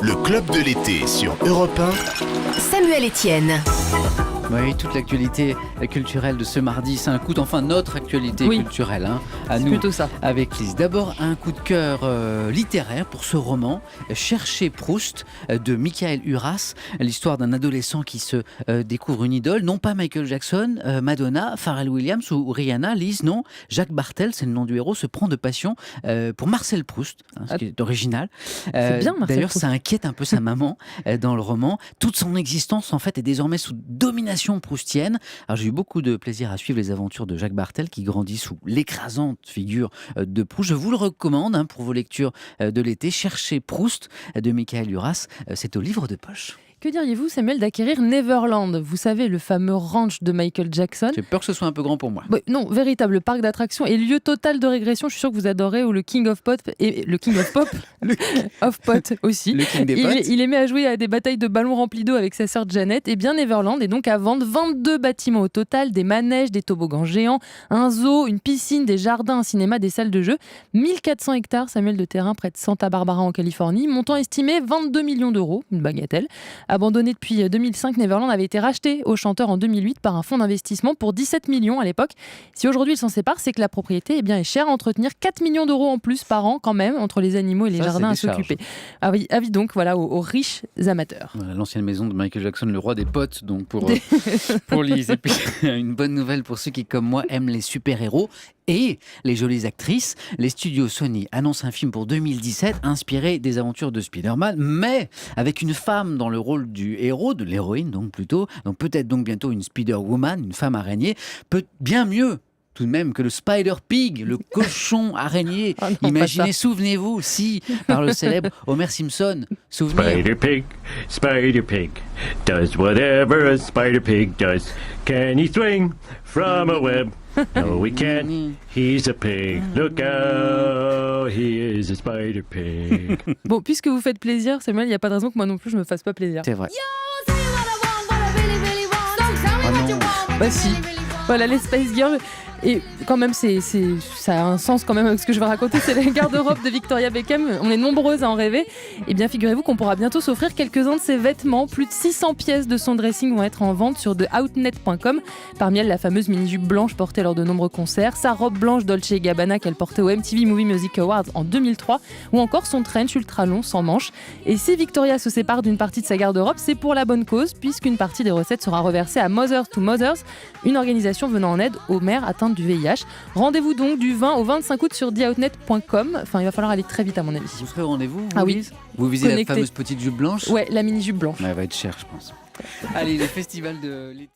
Le club de l'été sur Europe 1. Samuel Etienne. Oui, toute l'actualité culturelle de ce mardi s'inclut, enfin notre actualité culturelle, à c'est nous, plutôt ça. avec Lise. D'abord, un coup de cœur littéraire pour ce roman, Chercher Proust, de Michael Uras, l'histoire d'un adolescent qui se découvre une idole, non pas Michael Jackson, Madonna, Pharrell Williams ou Rihanna. Lise, non, Jacques Bartel, c'est le nom du héros, se prend de passion pour Marcel Proust, ce qui est original. C'est bien, Marcel D'ailleurs, Proust. ça inquiète un peu sa maman dans le roman. Toute son existence, en fait, est désormais sous domination proustienne. Alors, j'ai eu beaucoup de plaisir à suivre les aventures de Jacques Bartel qui grandit sous l'écrasante figure de Proust. Je vous le recommande pour vos lectures de l'été. Cherchez Proust de Michael Uras. C'est au livre de poche. Que diriez-vous, Samuel, d'acquérir Neverland ? Vous savez, le fameux ranch de Michael Jackson. J'ai peur que ce soit un peu grand pour moi. Non, véritable parc d'attractions et lieu total de régression. Je suis sûr que vous adorez, ou le King of Pop et le King of Pop, of Pot aussi. Le king des potes. Il aimait à jouer à des batailles de ballons remplis d'eau avec sa sœur Janet. Et bien Neverland est donc à vendre 22 bâtiments au total, des manèges, des toboggans géants, un zoo, une piscine, des jardins, un cinéma, des salles de jeu. 1400 hectares, Samuel, de terrain près de Santa Barbara en Californie. Montant estimé 22 millions d'euros, une bagatelle. Abandonné depuis 2005, Neverland avait été racheté au chanteur en 2008 par un fonds d'investissement pour 17 millions à l'époque. Si aujourd'hui il s'en sépare, c'est que la propriété est chère à entretenir, 4 millions d'euros en plus par an quand même, entre les animaux et les jardins à s'occuper. Avis donc aux riches amateurs. Voilà, l'ancienne maison de Michael Jackson, le roi des potes, donc pour Lise. Et puis une bonne nouvelle pour ceux qui, comme moi, aiment les super-héros et les jolies actrices. Les studios Sony annoncent un film pour 2017 inspiré des aventures de Spider-Man, mais avec une femme dans le rôle du héros, de l'héroïne donc plutôt. Donc peut-être donc bientôt une Spider-Woman, une femme araignée. Bien mieux tout de même que le Spider-Pig, le cochon araignée. Oh non, Imaginez, souvenez-vous, par le célèbre Homer Simpson. Souvenez. Spider-Pig does whatever a spider-pig does. Can he swing from a web? No, he can't. He's a pig. Look out, he is a spider-pig. Bon, puisque vous faites plaisir, Samuel, il n'y a pas de raison que moi non plus je me fasse pas plaisir. C'est vrai. Si. Voilà, les Spice Girls. Et quand même, ça a un sens quand même avec ce que je vais raconter. C'est la garde-robe de Victoria Beckham. On est nombreuses à en rêver. Et bien, figurez-vous qu'on pourra bientôt s'offrir quelques-uns de ses vêtements. Plus de 600 pièces de son dressing vont être en vente sur theoutnet.com. Parmi elles, la fameuse mini-jupe blanche portée lors de nombreux concerts, sa robe blanche Dolce & Gabbana qu'elle portait au MTV Movie Music Awards en 2003, ou encore son trench ultra long sans manches. Et si Victoria se sépare d'une partie de sa garde-robe, c'est pour la bonne cause, puisqu'une partie des recettes sera reversée à Mothers to Mothers, une organisation venant en aide aux mères atteintes du VIH. Rendez-vous donc du 20 au 25 août sur theoutnet.com. Enfin, il va falloir aller très vite à mon avis. Vous serez au rendez-vous, Ah oui. Lise ? Vous visez Connecté. la fameuse petite jupe blanche ? Ouais, la mini-jupe blanche. Elle va être chère, je pense. Allez, le festival de l'été.